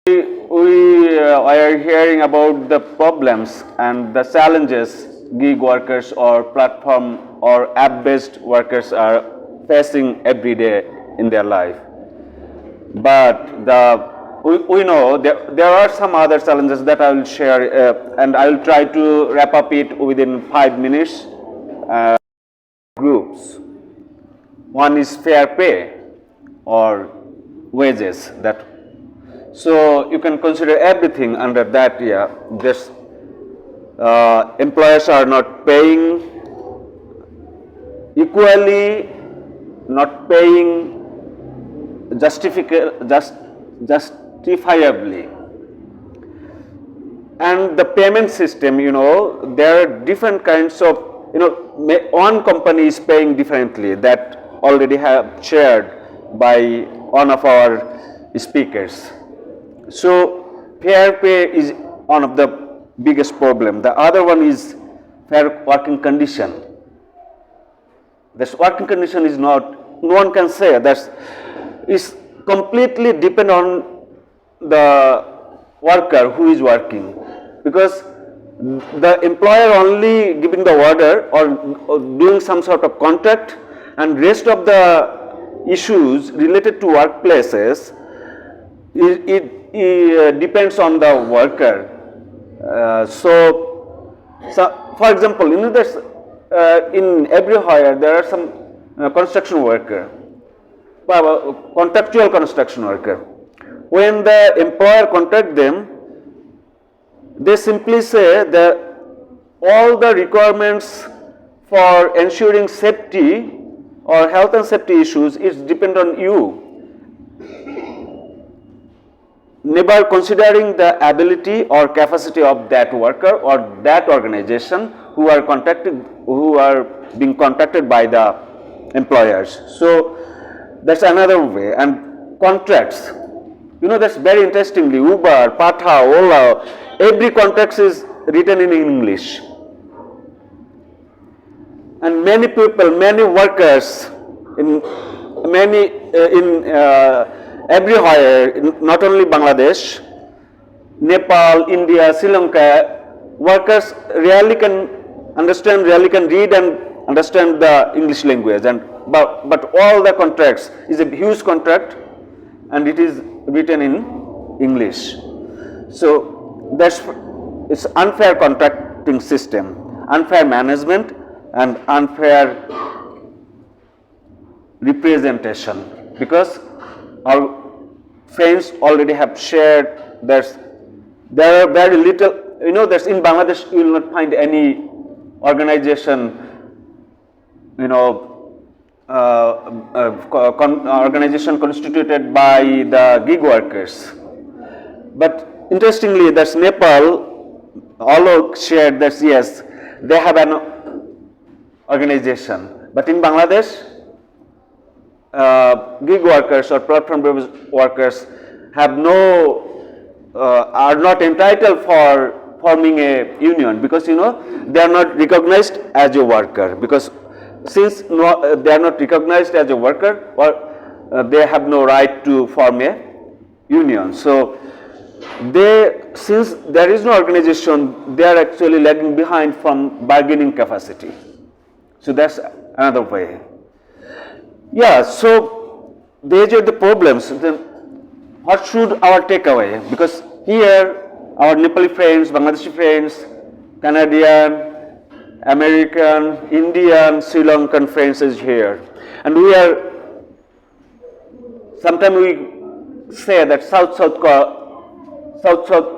We are hearing about the problems and the challenges gig workers or platform or app-based workers are facing every day in their life. But we know there are some other challenges that I will share, and I will try to wrap up it within 5 minutes. Groups. One is fair pay or wages. So you can consider everything under that. Yeah, this employers are not paying equally, not paying justifiably. And the payment system, there are different kinds of, one company is paying differently, that already have shared by one of our speakers. So fair pay is one of the biggest problem. The other one is fair working condition. This working condition is not, no one can say that is completely depend on the worker who is working, because the employer only giving the order or doing some sort of contract, and rest of the issues related to workplaces, it depends on the worker. So for example, there's in everywhere there are some construction worker, contractual construction worker. When the employer contract them, they simply say that all the requirements for ensuring safety or health and safety issues is depend on you, never considering the ability or capacity of that worker or that organization who are being contacted by the employers. So that's another way. And contracts, that's very interestingly, Uber, Pata, Ola, every contract is written in English. And many people, many workers everywhere, not only Bangladesh, Nepal, India, Sri Lanka, workers rarely can read and understand the English language. But all the contracts is a huge contract, and it is written in English. So it's unfair contracting system, unfair management, and unfair representation, because our friends already have shared there are very little, there's in Bangladesh you will not find any organization, organization constituted by the gig workers. But interestingly, that's Nepal, all shared that yes, they have an organization. But in Bangladesh, gig workers or platform workers have are not entitled for forming a union, because they are not recognized as a worker, because since they are not recognized as a worker, or they have no right to form a union. So since there is no organization, they are actually lagging behind from bargaining capacity. So that's another way. Yeah, so these are the problems. Then what should our takeaway? Because here our Nepali friends, Bangladeshi friends, Canadian, American, Indian, Sri Lankan friends is here. And sometimes we say that South-South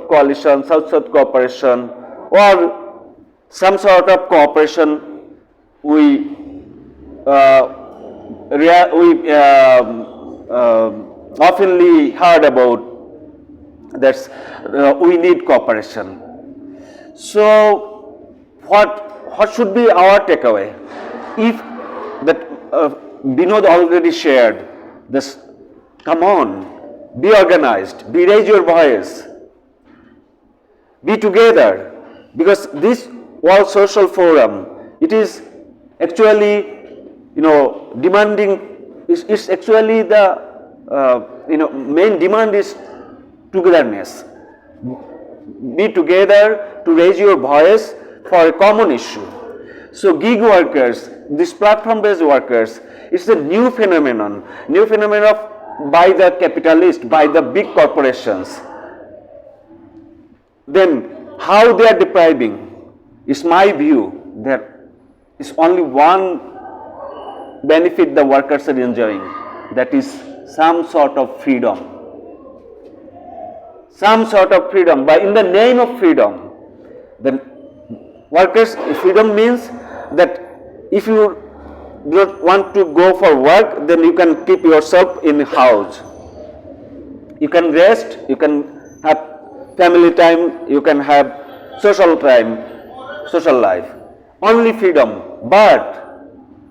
coalition, South-South cooperation, or some sort of cooperation we oftenly heard about, that we need cooperation. So what should be our takeaway? If that Binod already shared this, come on, be organized, raise your voice, be together, because this World Social Forum, it is actually demanding, it's actually the main demand is togetherness. Be together to raise your voice for a common issue. So gig workers, these platform-based workers, it's a new phenomenon by the capitalists, by the big corporations. Then how they are depriving? It's my view that it's only one benefit the workers are enjoying, that is some sort of freedom. Some sort of freedom, but in the name of freedom, the workers' freedom means that if you don't want to go for work, then you can keep yourself in the house. You can rest, you can have family time, you can have social time, social life. Only freedom. But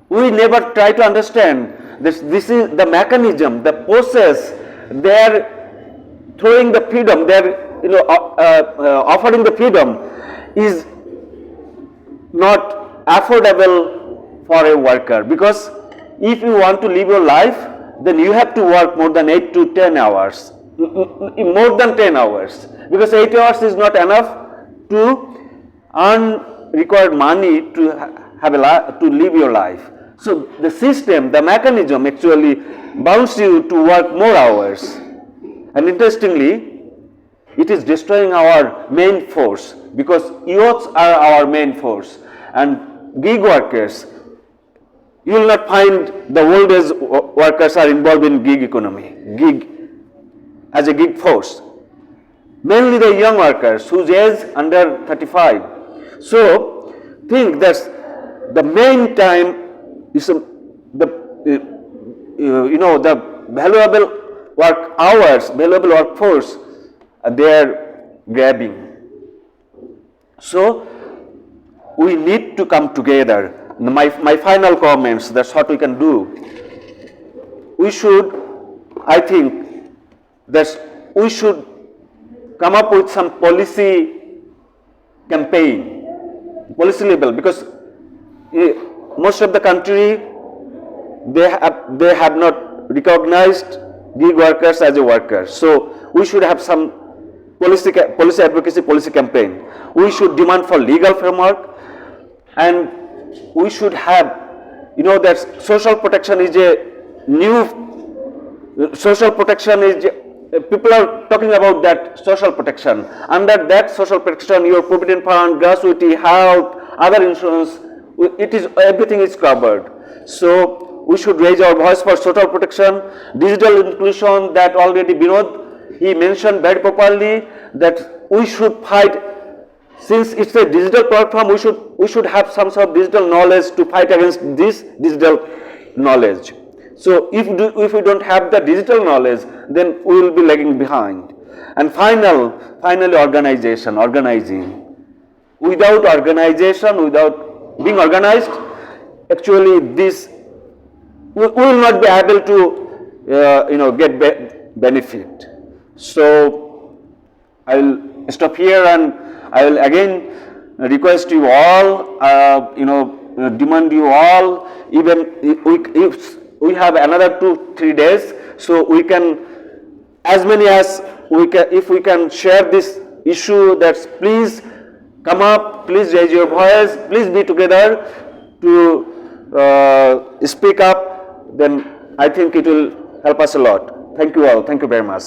we never try to understand this is the mechanism, the process. They are throwing the freedom, they are offering the freedom is not affordable for a worker, because if you want to live your life, then you have to work more than 8 to 10 hours, more than 10 hours, because 8 hours is not enough to earn required money to have to live your life. So the system, the mechanism actually bounds you to work more hours, and interestingly, it is destroying our main force, because youths are our main force, and gig workers, you will not find the old age workers are involved in gig economy, gig as a gig force. Mainly the young workers whose age under 35. So think that the main time is the valuable work hours, valuable workforce they are grabbing. So we need to come together. My final comments, that's what we can do. We should, I think, that we should come up with some policy campaign, policy level, because most of the country, they have not recognized gig workers as a worker. So we should have some policy advocacy, policy campaign. We should demand for legal framework, and we should have, that social protection is a new, social protection is, people are talking about that social protection. Under that social protection, your provident fund, gratuity, health, other insurance, everything is covered. So we should raise our voice for social protection, digital inclusion, that already Binod, he mentioned very properly, that we should fight. Since it's a digital platform, we should have some sort of digital knowledge to fight against this digital knowledge. So if we don't have the digital knowledge, then we will be lagging behind. And finally, organizing. Without organization, without being organized, actually this we will not be able to get benefit. So I will stop here, and I will again request you all, demand you all, even if we have another 2-3 days, so we can, as many as we can, if we can share this issue, that please come up, please raise your voice, please be together to speak up, then I think it will help us a lot. Thank you all. Thank you very much.